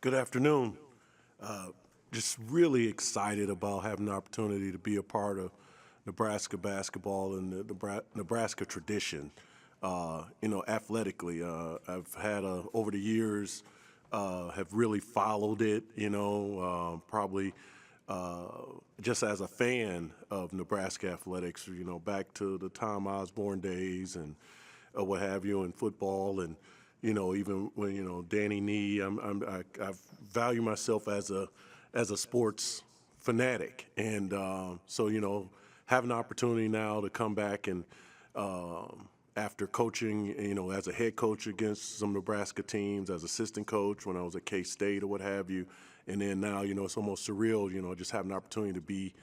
Good afternoon. Just really excited about having the opportunity to be a part of Nebraska basketball and the Nebraska tradition. Athletically, I've had over the years have really followed it. Probably just as a fan of Nebraska athletics. Back to the Tom Osborne days and what have you in football and even when Danny Nee, I value myself as a sports fanatic, and so having the opportunity now to come back and after coaching, as a head coach against some Nebraska teams, as assistant coach when I was at K-State or what have you, and then now it's almost surreal, just having the opportunity to be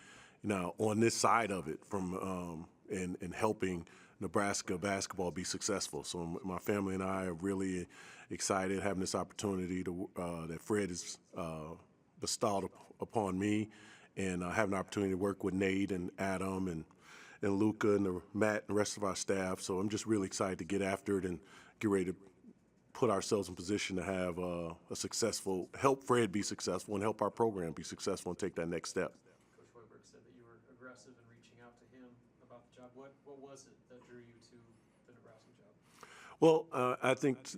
now on this side of it from and helping Nebraska basketball be successful. So my family and I are really excited having this opportunity to that Fred has bestowed upon me, and having the opportunity to work with Nate and Adam and Luca and Matt and the rest of our staff. So I'm just really excited to get after it and get ready to put ourselves in position to have help Fred be successful and help our program be successful and take that next step. Coach Hoiberg said that you were aggressive in reaching out to him about the job. What was it that drew you to the Nebraska job? Well, I think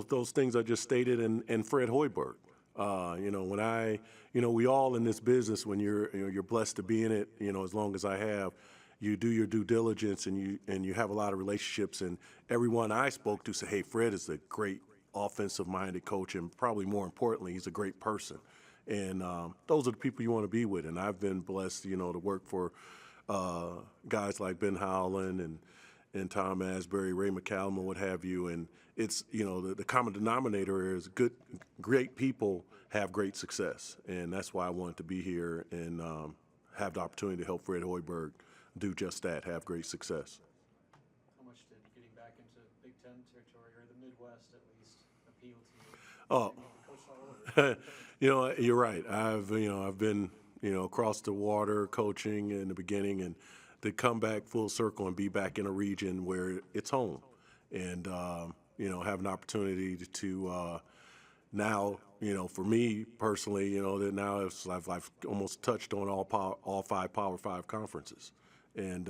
those things I just stated, and Fred Hoiberg. We all in this business, when you're blessed to be in it, as long as I have, you do your due diligence and you have a lot of relationships. And everyone I spoke to said, "Hey, Fred is a great offensive-minded coach, and probably more importantly, he's a great person." And those are the people you want to be with. And I've been blessed, to work for guys like Ben Howland and Tom Asbury, Ray McCallum, or what have you. And it's, the common denominator is great people have great success. And that's why I wanted to be here and have the opportunity to help Fred Hoiberg do just that, have great success. How much did getting back into Big Ten territory, or the Midwest at least, appeal to you? You coached all over. You're right. I've been, across the water coaching in the beginning, and to come back full circle and be back in a region where it's home, and have an opportunity to now, for me personally, that now I've almost touched on all five Power Five conferences, and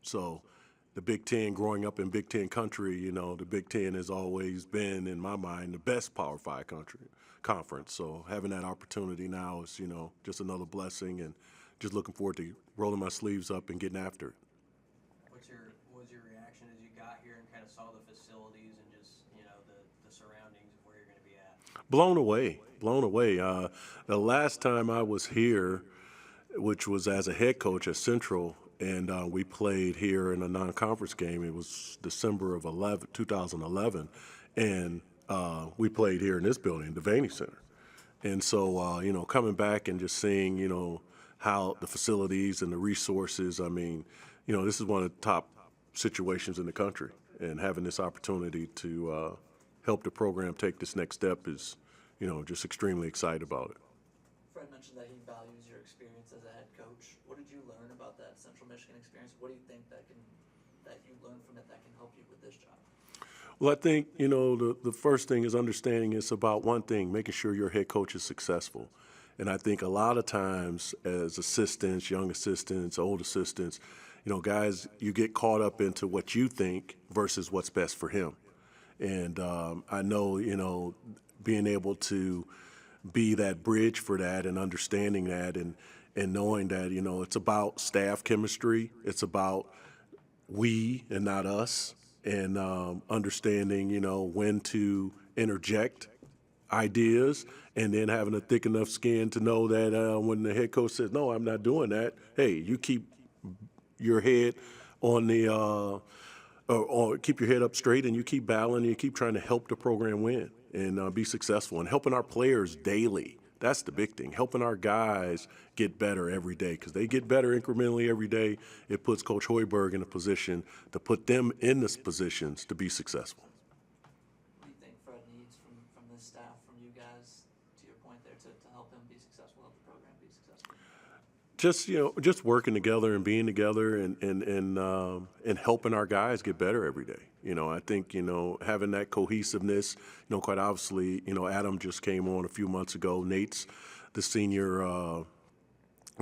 so the Big Ten, growing up in Big Ten country, the Big Ten has always been, in my mind, the best Power Five conference. So having that opportunity now is, just another blessing, and just looking forward to rolling my sleeves up and getting after it. What was your reaction as you got here and kind of saw the facilities and just, the surroundings of where you're going to be at? Blown away, blown away. The last time I was here, which was as a head coach at Central, and we played here in a non-conference game. It was December of 2011, and we played here in this building, the Vaney Center. And so, coming back and just seeing, how the facilities and the resources, this is one of the top situations in the country, and having this opportunity to help the program take this next step is, just extremely excited about it. Fred mentioned that he values your experience as a head coach. What did you learn about that Central Michigan experience? What do you think that you learned from it that can help you with this job? Well, I think, the first thing is understanding it's about one thing, making sure your head coach is successful. And I think a lot of times as assistants, young assistants, old assistants, guys, you get caught up into what you think versus what's best for him. And I know, being able to be that bridge for that and understanding that and knowing that, it's about staff chemistry. It's about we and not us, and understanding, when to interject ideas, and then having a thick enough skin to know that when the head coach says, "No, I'm not doing that," hey, you keep your head on the or keep your head up straight, and you keep battling, and you keep trying to help the program win and be successful, and helping our players daily. That's the big thing, helping our guys get better every day, because they get better incrementally every day. It puts Coach Hoiberg in a position to put them in the positions to be successful. What do you think Fred needs from this staff, from you guys, to your point there, to help him be successful, help the program be successful? just just working together and being together and helping our guys get better every day. I think having that cohesiveness. Quite obviously, Adam just came on a few months ago. Nate's the senior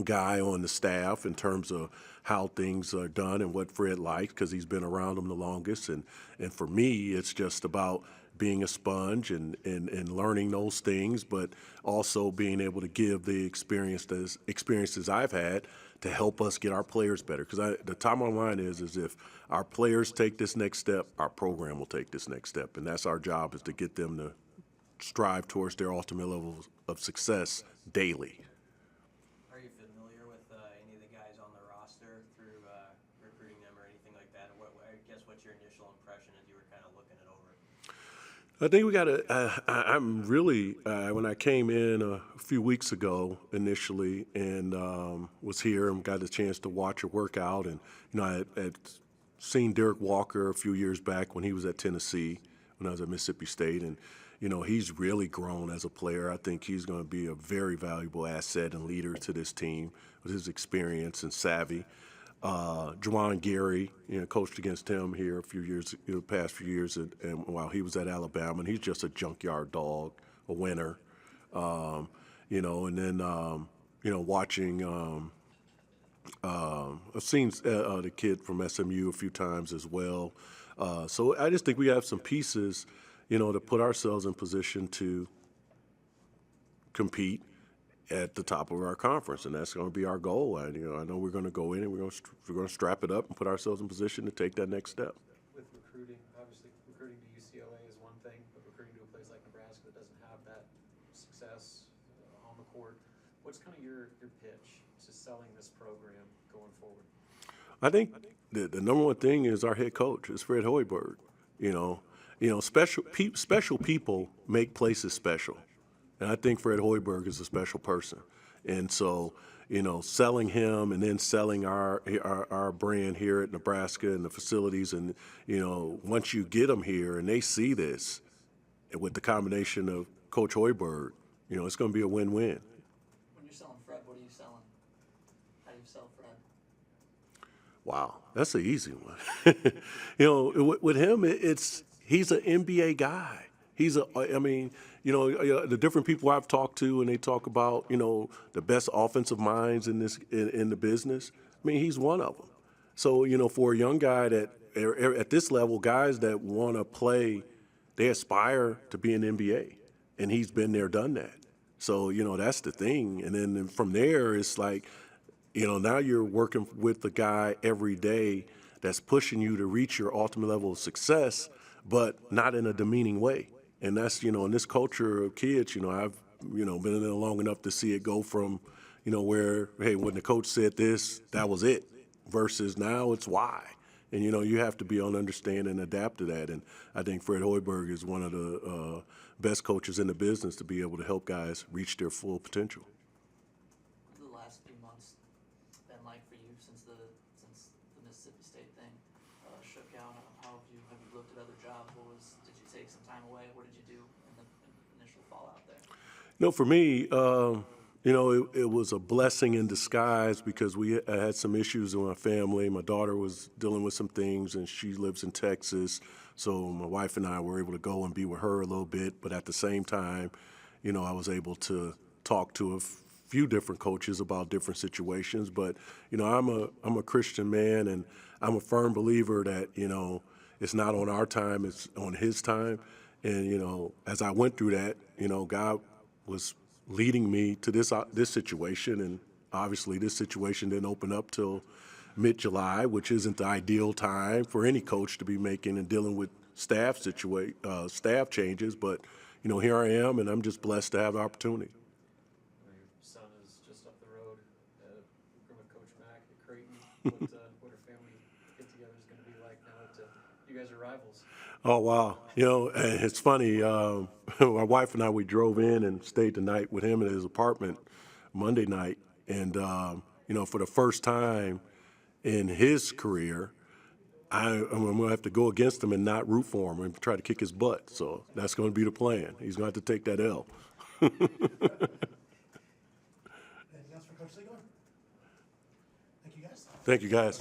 guy on the staff in terms of how things are done and what Fred likes because he's been around them the longest. And for me, it's just about being a sponge and learning those things, but also being able to give the experiences I've had to help us get our players better. Because the bottom line is if our players take this next step, our program will take this next step. And that's our job, is to get them to strive towards their ultimate level of success daily. Are you familiar with any of the guys on the roster through recruiting them or anything like that? I guess what's your initial impression as you were kind of looking it over? I think we got to. I'm really when I came in a few weeks ago initially and was here and got a chance to watch a workout, and I had seen Derek Walker a few years back when he was at Tennessee, when I was at Mississippi State, and he's really grown as a player. I think he's going to be a very valuable asset and leader to this team with his experience and savvy. Juwan Gary, coached against him here a few years, past few years, and while he was at Alabama, and he's just a junkyard dog, a winner. And then watching. I've seen the kid from SMU a few times as well. So I just think we have some pieces, to put ourselves in position to compete at the top of our conference, and that's going to be our goal. I know we're going to go in and we're going to strap it up and put ourselves in position to take that next step. With recruiting, obviously recruiting to UCLA is one thing, but recruiting to a place like Nebraska that doesn't have that success on the court, what's kind of your pitch to selling this program going forward? I think the number one thing is our head coach, is Fred Hoiberg. Special people make places special. And I think Fred Hoiberg is a special person. And so, selling him and then selling our brand here at Nebraska and the facilities, and, once you get them here and they see this, and with the combination of Coach Hoiberg, it's going to be a win-win. When you're selling Fred, what are you selling? How do you sell Fred? Wow, that's an easy one. With him, he's an NBA guy. The different people I've talked to, and they talk about, the best offensive minds in the business. He's one of them. So, for a young guy that at this level, guys that want to play, they aspire to be in the NBA, and he's been there, done that. So, that's the thing. And then from there, it's like, now you're working with the guy every day that's pushing you to reach your ultimate level of success, but not in a demeaning way. And that's, in this culture of kids, I've, been in there long enough to see it go from, where, hey, when the coach said this, that was it, versus now it's why. And, you have to be on understand and adapt to that. And I think Fred Hoiberg is one of the best coaches in the business to be able to help guys reach their full potential. What have the last few months been like for you since the Mississippi State thing shook out? How have you looked at other jobs? Did you take some time away? What did you do in the initial fallout there? For me, it was a blessing in disguise because we had some issues in my family. My daughter was dealing with some things, and she lives in Texas. So my wife and I were able to go and be with her a little bit. But at the same time, I was able to talk to a few different coaches about different situations. But, I'm a Christian man, and I'm a firm believer that, it's not on our time, it's on his time. And, as I went through that, God was leading me to this situation. And obviously this situation didn't open up till mid-July, which isn't the ideal time for any coach to be making and dealing with staff changes. But, here I am, and I'm just blessed to have the opportunity. Your son is just up the road with Coach Mack at Creighton. What are family get-togethers going to be like now that you guys are rivals? Oh, wow. And it's funny. My wife and I, we drove in and stayed the night with him in his apartment Monday night. And, for the first time in his career, I'm going to have to go against him and not root for him and try to kick his butt. So that's going to be the plan. He's going to have to take that L. Anything else for Coach Zeigler? Thank you, guys.